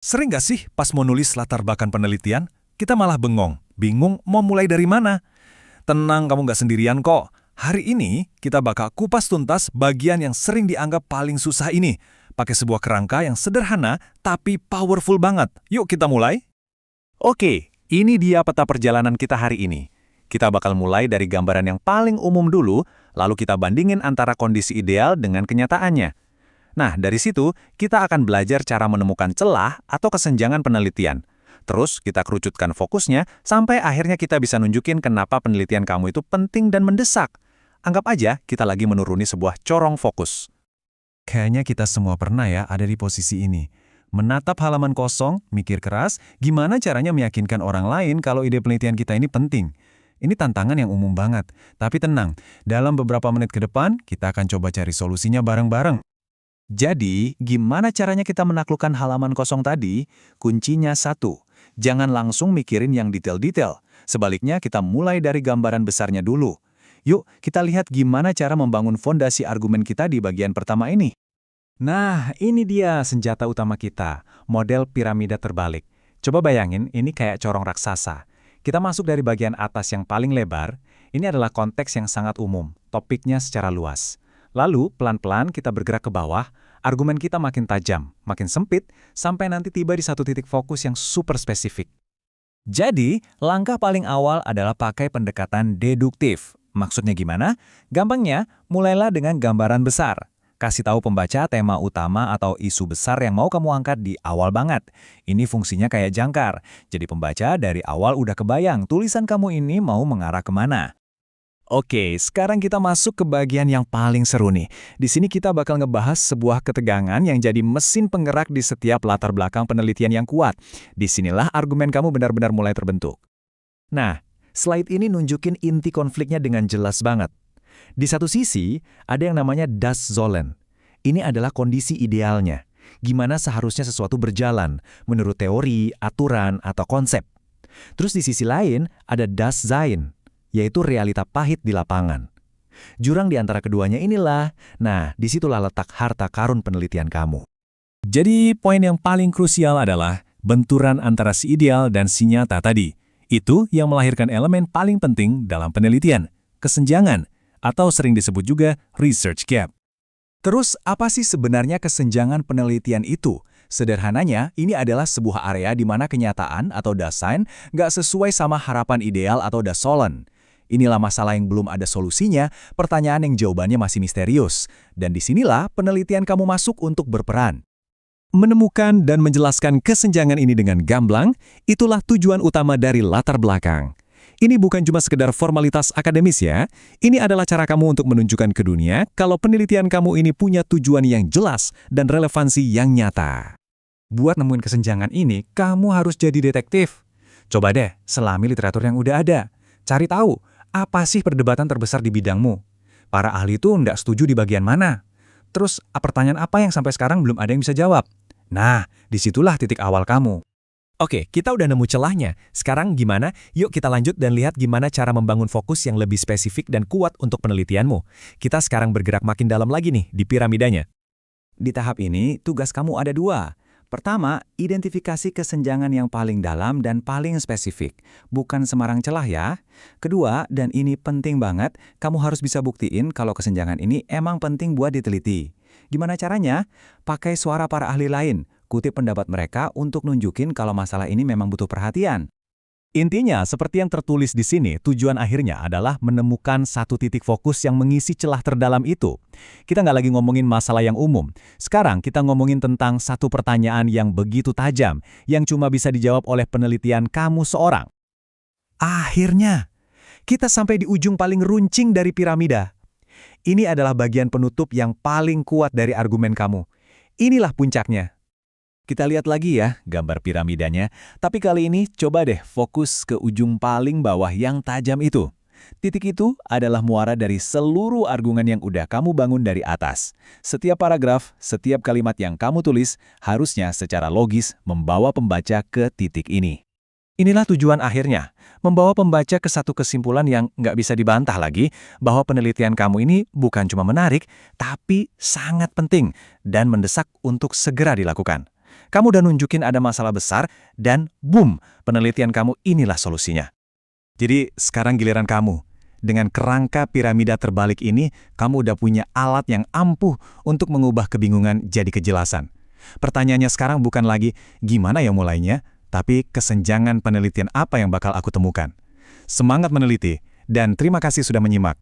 Sering nggak sih pas mau nulis latar belakang penelitian, kita malah bingung mau mulai dari mana? Tenang, kamu nggak sendirian kok. Hari ini kita bakal kupas tuntas bagian yang sering dianggap paling susah ini. Pakai sebuah kerangka yang sederhana tapi powerful banget. Yuk kita mulai. Oke, ini dia peta perjalanan kita hari ini. Kita bakal mulai dari gambaran yang paling umum dulu, lalu kita bandingin antara kondisi ideal dengan kenyataannya. Nah, dari situ kita akan belajar cara menemukan celah atau kesenjangan penelitian. Terus kita kerucutkan fokusnya sampai akhirnya kita bisa nunjukin kenapa penelitian kamu itu penting dan mendesak. Anggap aja kita lagi menuruni sebuah corong fokus. Kayaknya kita semua pernah ya ada di posisi ini. Menatap halaman kosong, mikir keras, gimana caranya meyakinkan orang lain kalau ide penelitian kita ini penting. Ini tantangan yang umum banget. Tapi tenang, dalam beberapa menit ke depan, kita akan coba cari solusinya bareng-bareng. Jadi, gimana caranya kita menaklukkan halaman kosong tadi? Kuncinya satu, jangan langsung mikirin yang detail-detail. Sebaliknya, kita mulai dari gambaran besarnya dulu. Yuk, kita lihat gimana cara membangun fondasi argumen kita di bagian pertama ini. Nah, ini dia senjata utama kita, model piramida terbalik. Coba bayangin, ini kayak corong raksasa. Kita masuk dari bagian atas yang paling lebar, ini adalah konteks yang sangat umum, topiknya secara luas. Lalu, pelan-pelan kita bergerak ke bawah, argumen kita makin tajam, makin sempit, sampai nanti tiba di satu titik fokus yang super spesifik. Jadi, langkah paling awal adalah pakai pendekatan deduktif. Maksudnya gimana? Gampangnya, mulailah dengan gambaran besar. Kasih tahu pembaca tema utama atau isu besar yang mau kamu angkat di awal banget. Ini fungsinya kayak jangkar. Jadi pembaca dari awal udah kebayang tulisan kamu ini mau mengarah kemana. Oke, sekarang kita masuk ke bagian yang paling seru nih. Di sini kita bakal ngebahas sebuah ketegangan yang jadi mesin penggerak di setiap latar belakang penelitian yang kuat. Disinilah argumen kamu benar-benar mulai terbentuk. Nah, slide ini nunjukin inti konfliknya dengan jelas banget. Di satu sisi, ada yang namanya Das Sollen. Ini adalah kondisi idealnya. Gimana seharusnya sesuatu berjalan, menurut teori, aturan, atau konsep. Terus di sisi lain, ada Das Sein, yaitu realita pahit di lapangan. Jurang di antara keduanya inilah, nah disitulah letak harta karun penelitian kamu. Jadi poin yang paling krusial adalah benturan antara si ideal dan si nyata tadi. Itu yang melahirkan elemen paling penting dalam penelitian, kesenjangan, atau sering disebut juga research gap. Terus apa sih sebenarnya kesenjangan penelitian itu? Sederhananya, ini adalah sebuah area di mana kenyataan atau Dasein nggak sesuai sama harapan ideal atau Das Sollen. Inilah masalah yang belum ada solusinya, pertanyaan yang jawabannya masih misterius. Dan disinilah penelitian kamu masuk untuk berperan. Menemukan dan menjelaskan kesenjangan ini dengan gamblang, itulah tujuan utama dari latar belakang. Ini bukan cuma sekedar formalitas akademis ya, ini adalah cara kamu untuk menunjukkan ke dunia kalau penelitian kamu ini punya tujuan yang jelas dan relevansi yang nyata. Buat nemuin kesenjangan ini, kamu harus jadi detektif. Coba deh, selami literatur yang udah ada. Cari tahu, apa sih perdebatan terbesar di bidangmu? Para ahli itu nggak setuju di bagian mana? Terus, pertanyaan apa yang sampai sekarang belum ada yang bisa jawab? Nah, disitulah titik awal kamu. Oke, kita udah nemu celahnya. Sekarang gimana? Yuk kita lanjut dan lihat gimana cara membangun fokus yang lebih spesifik dan kuat untuk penelitianmu. Kita sekarang bergerak makin dalam lagi nih di piramidanya. Di tahap ini, tugas kamu ada dua. Pertama, identifikasi kesenjangan yang paling dalam dan paling spesifik. Bukan sembarang celah ya. Kedua, dan ini penting banget, kamu harus bisa buktiin kalau kesenjangan ini emang penting buat diteliti. Gimana caranya? Pakai suara para ahli lain, kutip pendapat mereka untuk nunjukin kalau masalah ini memang butuh perhatian. Intinya, seperti yang tertulis di sini, tujuan akhirnya adalah menemukan satu titik fokus yang mengisi celah terdalam itu. Kita nggak lagi ngomongin masalah yang umum. Sekarang kita ngomongin tentang satu pertanyaan yang begitu tajam, yang cuma bisa dijawab oleh penelitian kamu seorang. Akhirnya, kita sampai di ujung paling runcing dari piramida. Ini adalah bagian penutup yang paling kuat dari argumen kamu. Inilah puncaknya. Kita lihat lagi ya gambar piramidanya, tapi kali ini coba deh fokus ke ujung paling bawah yang tajam itu. Titik itu adalah muara dari seluruh argumen yang udah kamu bangun dari atas. Setiap paragraf, setiap kalimat yang kamu tulis harusnya secara logis membawa pembaca ke titik ini. Inilah tujuan akhirnya, membawa pembaca ke satu kesimpulan yang nggak bisa dibantah lagi, bahwa penelitian kamu ini bukan cuma menarik, tapi sangat penting dan mendesak untuk segera dilakukan. Kamu udah nunjukin ada masalah besar, dan boom, penelitian kamu inilah solusinya. Jadi sekarang giliran kamu. Dengan kerangka piramida terbalik ini, kamu udah punya alat yang ampuh untuk mengubah kebingungan jadi kejelasan. Pertanyaannya sekarang bukan lagi gimana ya mulainya, tapi kesenjangan penelitian apa yang bakal aku temukan. Semangat meneliti, dan terima kasih sudah menyimak.